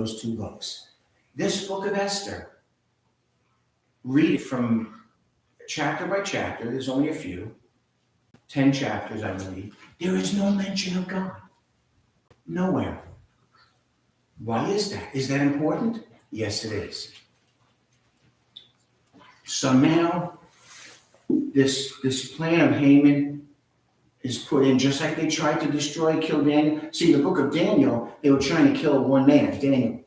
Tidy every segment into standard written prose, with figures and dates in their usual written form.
those two books. This book of Esther, read it from chapter by chapter. There's only a few, 10 chapters, I believe. There is no mention of God. Nowhere. Why is that? Is that important? Yes, it is. So now, this plan of Haman is put in just like they tried to destroy, kill Daniel. See, the book of Daniel, they were trying to kill one man, Daniel.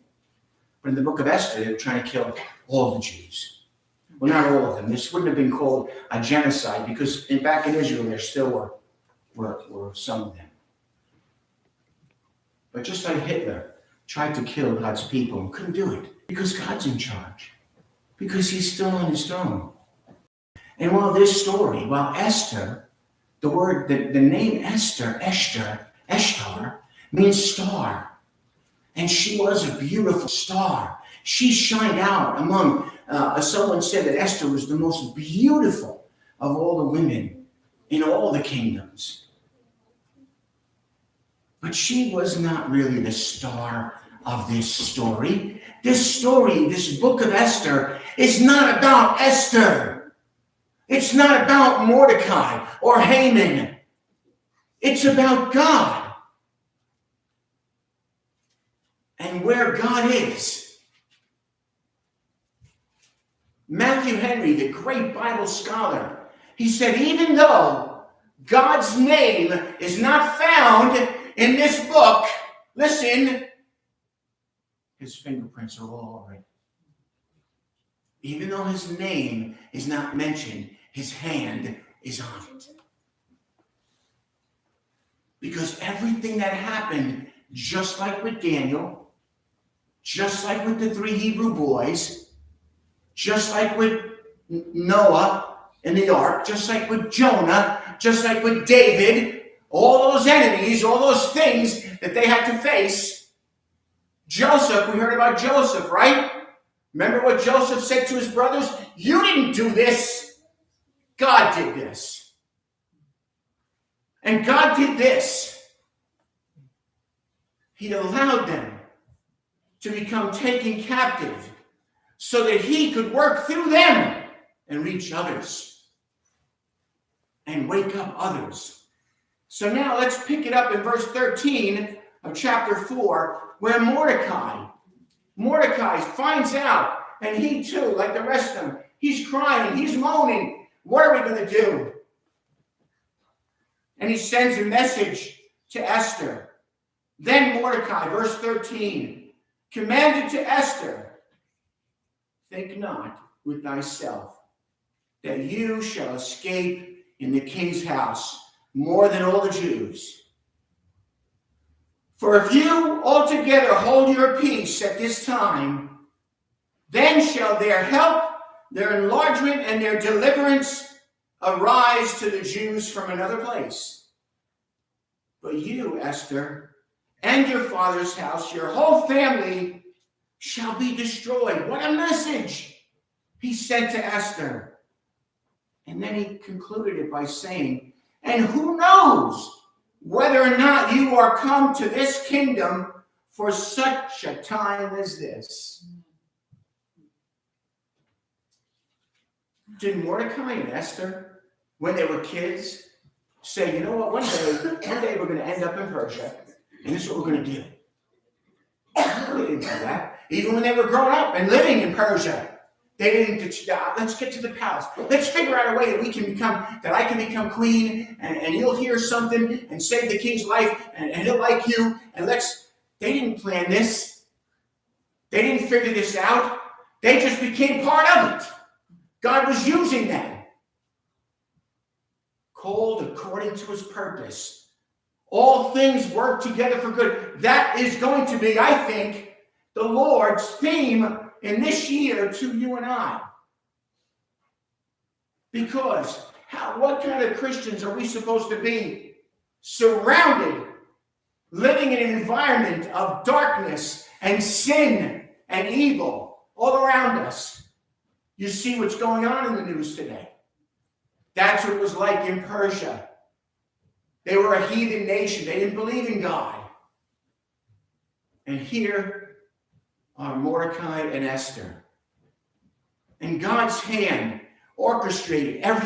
But in the book of Esther, they were trying to kill all the Jews. Well, not all of them. This wouldn't have been called a genocide because back in Israel, there still were some of them. But just like Hitler tried to kill God's people and couldn't do it because God's in charge, because he's still on his throne. And while Esther, the name Esther, Eshtar, means star. And she was a beautiful star. She shined out among, someone said that Esther was the most beautiful of all the women in all the kingdoms. But she was not really the star of this story. This story, this book of Esther, is not about Esther. It's not about Mordecai or Haman. It's about God. And where God is. Matthew Henry, the great Bible scholar, he said, even though God's name is not found in this book, listen, his fingerprints are all over it. Even though his name is not mentioned, his hand is on it. Because everything that happened, just like with Daniel, just like with the 3 Hebrew boys, just like with Noah and the ark, just like with Jonah, just like with David, all those enemies, all those things that they had to face. Joseph, we heard about Joseph, right? Remember what Joseph said to his brothers? You didn't do this. God did this. And God did this. He allowed them to become taken captive so that he could work through them and reach others and wake up others. So now let's pick it up in verse 13 of chapter 4, where Mordecai finds out, and he too, like the rest of them, he's crying, he's moaning. What are we going to do? And he sends a message to Esther. Then Mordecai, verse 13, commanded to Esther, think not with thyself that you shall escape in the king's house more than all the Jews. For if you altogether hold your peace at this time, then shall their help, their enlargement, and their deliverance arise to the Jews from another place. But you, Esther, and your father's house, your whole family, shall be destroyed. What a message he sent to Esther. And then he concluded it by saying, and who knows whether or not you are come to this kingdom for such a time as this. Did Mordecai and Esther, when they were kids, say, you know what, one day we're going to end up in Persia, and this is what we're going to do? They didn't do that. Even when they were growing up and living in Persia, they didn't let's get to the palace. Let's figure out a way that I can become queen, and you'll hear something and save the king's life, and he'll like you, and they didn't plan this. They didn't figure this out. They just became part of it. God was using them. Called according to his purpose. All things work together for good. That is going to be, I think, the Lord's theme in this year to you and I. Because what kind of Christians are we supposed to be? Surrounded, living in an environment of darkness and sin and evil all around us. You see what's going on in the news today. That's what it was like in Persia. They were a heathen nation. They didn't believe in God. And here, are Mordecai and Esther. And God's hand orchestrated everything